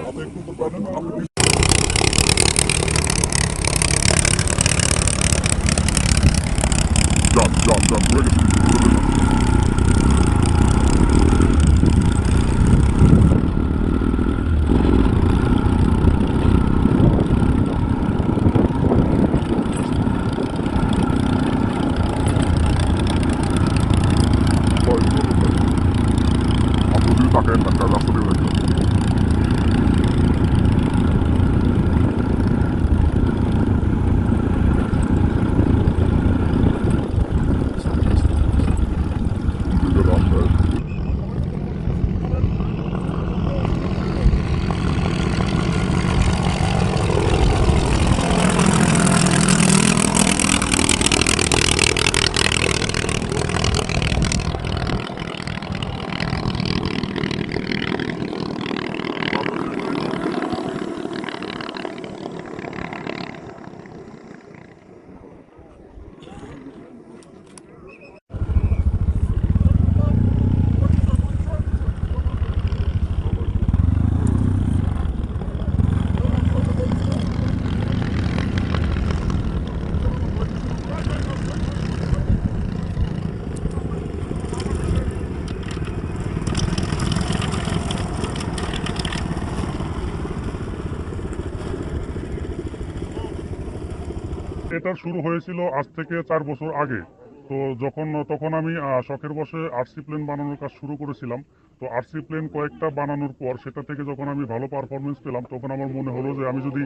Done. Ready. Aku dulu pakai tanda langsung dia lagi. Tidak ramai. এটা শুরু হয়েছিল আজ থেকে 4 বছর আগে। তো তখন আমি শখের বশে আরসি প্লেন বানানোর কাজ শুরু করেছিলাম। তো আরসি প্লেন কয়েকটা বানানোর পর সেটা থেকে যখন আমি ভালো পারফরমেন্স পেলাম, তখন আমার মনে হলো যে আমি যদি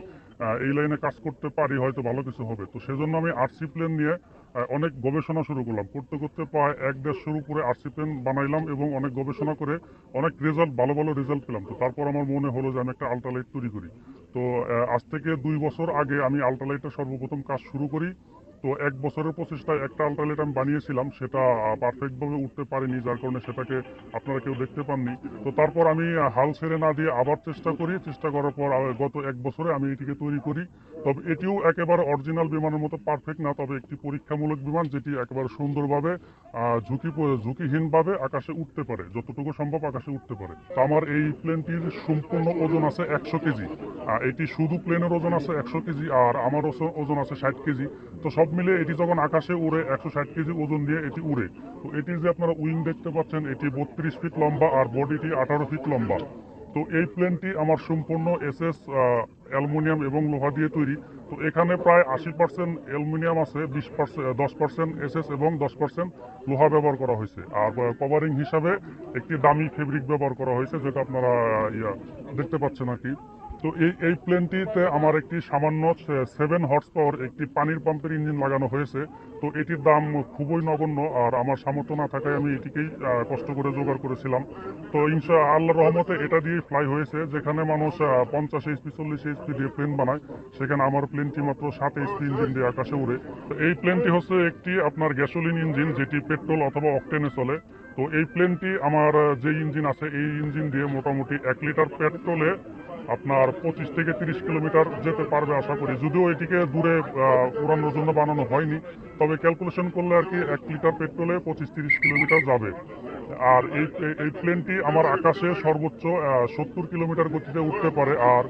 এই লাইনে কাজ করতে পারি হয়তো ভালো কিছু হবে। তো সেজন্য আমি আরসি প্লেন নিয়ে অনেক গবেষণা শুরু করলাম। করতে করতে প্রায় 1-1.5 উপরে আরসি প্লেন বানাইলাম এবং অনেক গবেষণা করে অনেক ভালো রেজাল্ট পেলাম। তো তারপর আমার মনে হলো যে আমি একটা আল্ট্রালাইট তৈরি করি। তো আজ থেকে 2 বছর আগে আমি আল্ট্রালাইটের সর্বপ্রথম কাজ শুরু করি। তো 1 বছরের প্রচেষ্টায় একটা আল্ট্রালাইট আমি বানিয়েছিলাম, সেটা পারফেক্টভাবে উঠতে পারিনি, যার কারণে সেটাকে আপনারা কেউ দেখতে পাননি। তো তারপর আমি হাল ছেড়ে না দিয়ে আবার চেষ্টা করার পর গত 1 বছরে আমি এটিকে তৈরি করি। তবে এটিও একেবারে অরিজিনাল বিমানের মতো পারফেক্ট না, তবে একটি পরীক্ষামূলক বিমান যেটি একেবারে সুন্দরভাবে ঝুঁকিহীনভাবে আকাশে উঠতে পারে, যতটুকু সম্ভব আকাশে উঠতে পারে। তো আমার এই প্লেনটির সম্পূর্ণ ওজন আছে 100 কেজি। এটি শুধু প্লেনের ওজন আছে 100 কেজি, আর আমার ওজন আছে 60 কেজি। তো সব মিলে এটি যখন আকাশে উড়ে 160 কেজি ওজন দিয়ে এটি উড়ে। তো এটির যে আপনারা উইং দেখতে পাচ্ছেন, এটি 32 ফিট লম্বা আর বডিটি 18 ফিট লম্বা। তো এই প্লেনটি আমার সম্পূর্ণ এসএস অ্যালুমিনিয়াম এবং লোহা দিয়ে তৈরি। তো এখানে প্রায় 80% অ্যালুমিনিয়াম আছে, 10% এসএস এবং 10% লোহা ব্যবহার করা হয়েছে। আর কভারিং হিসাবে একটি দামি ফেব্রিক ব্যবহার করা হয়েছে, যেটা আপনারা দেখতে পাচ্ছেন আর কি। তো এই প্লেনটিতে আমার একটি সামান্য 7 হর্স পাওয়ার একটি পানির পাম্পের ইঞ্জিন লাগানো হয়েছে। তো এটির দাম খুবই নগণ্য, আর আমার সামর্থ্য না থাকায় আমি এটিকেই কষ্ট করে জোগাড় করেছিলাম। তো আল্লাহর রহমতে এটা দিয়ে ফ্লাই হয়েছে। যেখানে মানুষ 50 এইচপি 40 এইচপি দিয়ে প্লেন বানায়, সেখানে আমার প্লেনটি মাত্র 7 এইচপি ইঞ্জিন দিয়ে আকাশে উড়ে। তো এই প্লেনটি হচ্ছে একটি আপনার গ্যাসোলিন ইঞ্জিন, যেটি পেট্রোল অথবা অকটেনে চলে। তো এই প্লেনটি আমার যে ইঞ্জিন আছে, এই ইঞ্জিন দিয়ে মোটামুটি 1 লিটার পেট্রোলে আপনার 25 থেকে 30 কিলোমিটার যেতে পারবে আশা করি। যদিও এটিকে দূরে উড়ানোর জন্য বানানো হয়নি, তবে ক্যালকুলেশন করলে আর কি 1 লিটার পেট্রোলে 25-30 কিলোমিটার যাবে। আর এই প্লেনটি আমার আকাশে সর্বোচ্চ 70 কিলোমিটার গতিতে উঠতে পারে। আর